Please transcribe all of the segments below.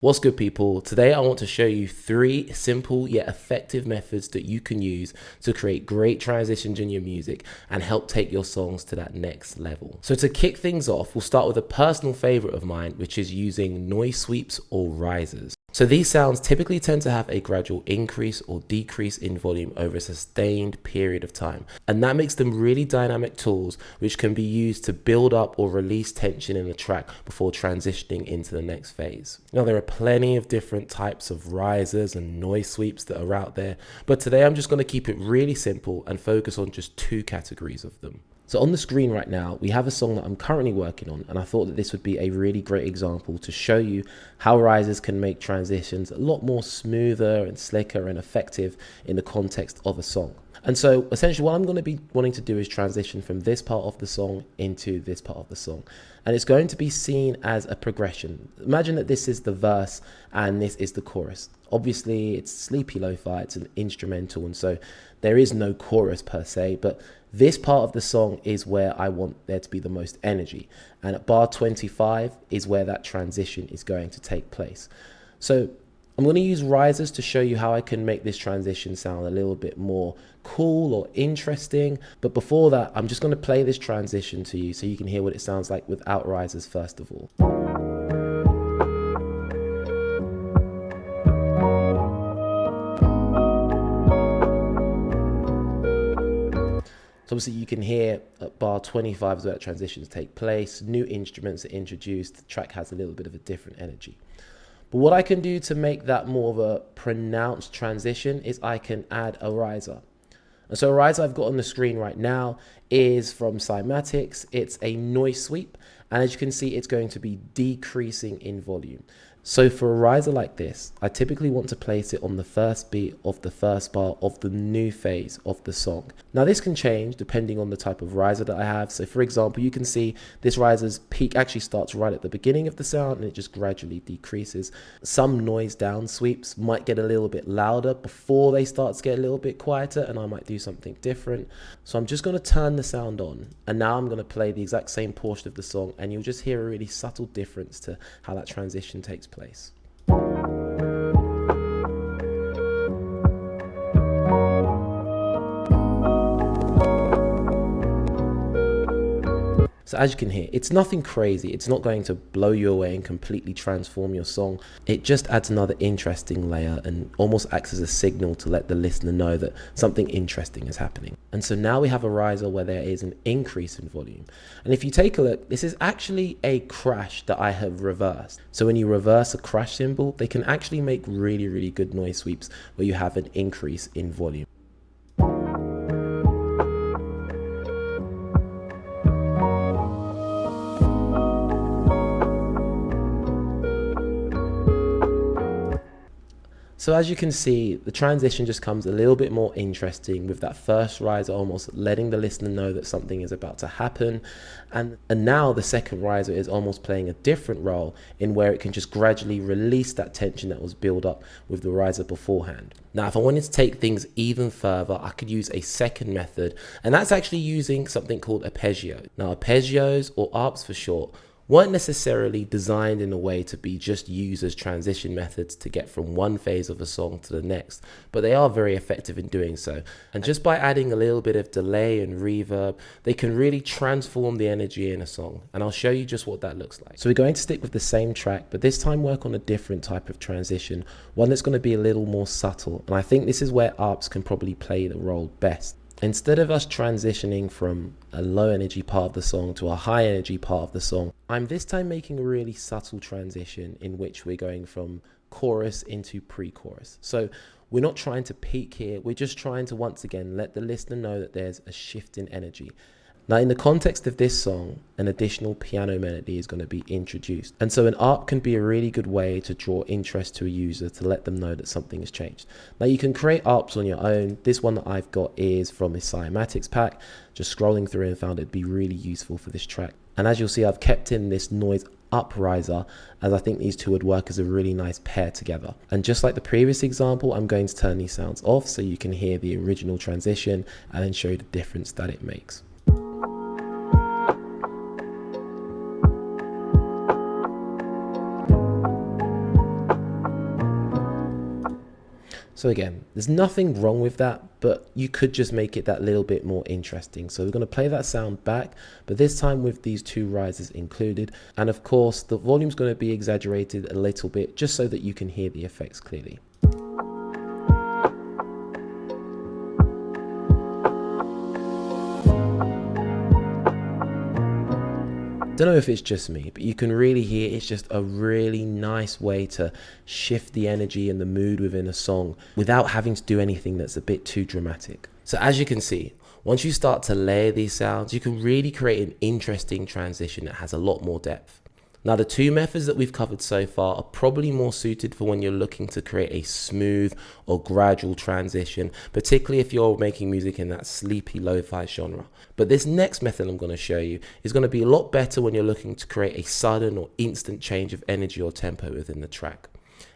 What's good, people? Today I want to show you 3 simple yet effective methods that you can use to create great transitions in your music and help take your songs to that next level. So to kick things off, we'll start with a personal favorite of mine, which is using noise sweeps or risers. So these sounds typically tend to have a gradual increase or decrease in volume over a sustained period of time. And that makes them really dynamic tools which can be used to build up or release tension in the track before transitioning into the next phase. Now, there are plenty of different types of risers and noise sweeps that are out there, but today I'm just going to keep it really simple and focus on just 2 categories of them. So on the screen right now, we have a song that I'm currently working on, and I thought that this would be a really great example to show you how risers can make transitions a lot more smoother and slicker and effective in the context of a song. And so essentially what I'm going to be wanting to do is transition from this part of the song into this part of the song. And it's going to be seen as a progression. Imagine that this is the verse and this is the chorus. Obviously it's sleepy lo-fi, it's an instrumental, and so there is no chorus per se, but this part of the song is where I want there to be the most energy. And at bar 25 is where that transition is going to take place. So I'm going to use risers to show you how I can make this transition sound a little bit more cool or interesting. But before that, I'm just going to play this transition to you so you can hear what it sounds like without risers first of all. So obviously you can hear at bar 25 is where that transitions take place, new instruments are introduced, the track has a little bit of a different energy. But what I can do to make that more of a pronounced transition is I can add a riser. And so a riser I've got on the screen right now is from Cymatics. It's a noise sweep, and as you can see, it's going to be decreasing in volume. So for a riser like this, I typically want to place it on the first beat of the first bar of the new phase of the song. Now this can change depending on the type of riser that I have. So for example, you can see this riser's peak actually starts right at the beginning of the sound and it just gradually decreases. Some noise down sweeps might get a little bit louder before they start to get a little bit quieter, and I might do something different. So I'm just going to turn the sound on, and now I'm going to play the exact same portion of the song, and you'll just hear a really subtle difference to how that transition takes place. So as you can hear, it's nothing crazy. It's not going to blow you away and completely transform your song. It just adds another interesting layer and almost acts as a signal to let the listener know that something interesting is happening. And so now we have a riser where there is an increase in volume. And if you take a look, this is actually a crash that I have reversed. So when you reverse a crash cymbal, they can actually make really, really good noise sweeps where you have an increase in volume. So as you can see, the transition just comes a little bit more interesting with that first riser almost letting the listener know that something is about to happen. And now the second riser is almost playing a different role in where it can just gradually release that tension that was built up with the riser beforehand. Now, if I wanted to take things even further, I could use a second method, and that's actually using something called arpeggio. Now, arpeggios, or arps for short, weren't necessarily designed in a way to be just used as transition methods to get from one phase of a song to the next, but they are very effective in doing so. And just by adding a little bit of delay and reverb, they can really transform the energy in a song. And I'll show you just what that looks like. So we're going to stick with the same track, but this time work on a different type of transition, one that's going to be a little more subtle. And I think this is where arps can probably play the role best. Instead of us transitioning from a low energy part of the song to a high energy part of the song, I'm this time making a really subtle transition in which we're going from chorus into pre-chorus. So we're not trying to peak here, we're just trying to once again let the listener know that there's a shift in energy. Now, in the context of this song, an additional piano melody is going to be introduced. And so an arp can be a really good way to draw interest to a user to let them know that something has changed. Now, you can create arps on your own. This one that I've got is from a Cymatics pack. Just scrolling through and found it'd be really useful for this track. And as you'll see, I've kept in this noise up riser, as I think these two would work as a really nice pair together. And just like the previous example, I'm going to turn these sounds off so you can hear the original transition and then show you the difference that it makes. So again, there's nothing wrong with that, but you could just make it that little bit more interesting. So we're going to play that sound back, but this time with these two rises included. And of course, the volume's going to be exaggerated a little bit just so that you can hear the effects clearly. Don't know if it's just me, but you can really hear it's just a really nice way to shift the energy and the mood within a song without having to do anything that's a bit too dramatic. So as you can see, once you start to layer these sounds, you can really create an interesting transition that has a lot more depth. Now, the two methods that we've covered so far are probably more suited for when you're looking to create a smooth or gradual transition, particularly if you're making music in that sleepy lo-fi genre. But this next method I'm going to show you is going to be a lot better when you're looking to create a sudden or instant change of energy or tempo within the track.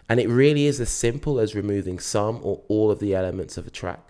And it really is as simple as removing some or all of the elements of a track.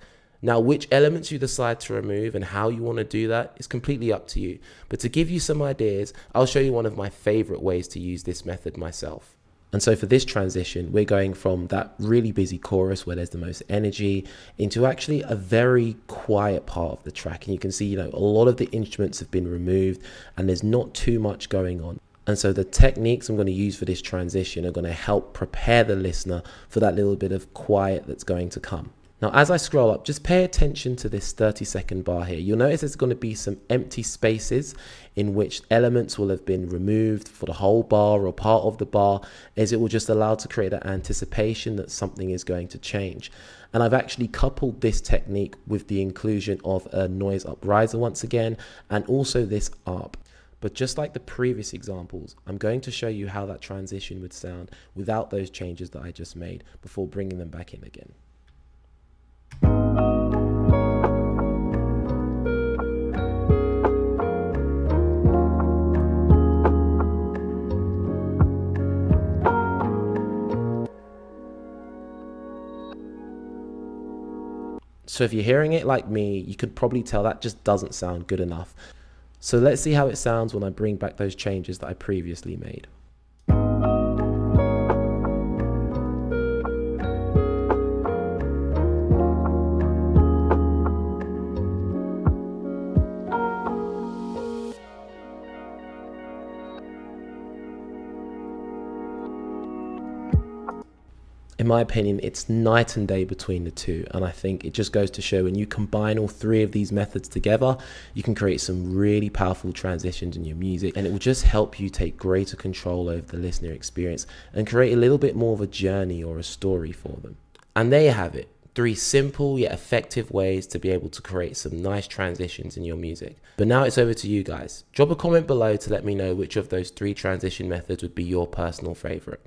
Now, which elements you decide to remove and how you want to do that is completely up to you. But to give you some ideas, I'll show you one of my favorite ways to use this method myself. And so for this transition, we're going from that really busy chorus where there's the most energy into actually a very quiet part of the track. And you can see, a lot of the instruments have been removed and there's not too much going on. And so the techniques I'm going to use for this transition are going to help prepare the listener for that little bit of quiet that's going to come. Now, as I scroll up, just pay attention to this 30-second bar here. You'll notice there's going to be some empty spaces in which elements will have been removed for the whole bar or part of the bar, as it will just allow to create that anticipation that something is going to change. And I've actually coupled this technique with the inclusion of a noise up riser once again, and also this ARP. But just like the previous examples, I'm going to show you how that transition would sound without those changes that I just made before bringing them back in again. So if you're hearing it like me, you could probably tell that just doesn't sound good enough. So let's see how it sounds when I bring back those changes that I previously made. In my opinion, it's night and day between the two, and I think it just goes to show when you combine all three of these methods together, you can create some really powerful transitions in your music, and it will just help you take greater control over the listener experience and create a little bit more of a journey or a story for them. And there you have it. 3 simple yet effective ways to be able to create some nice transitions in your music. But now it's over to you guys. Drop a comment below to let me know which of those 3 transition methods would be your personal favorite.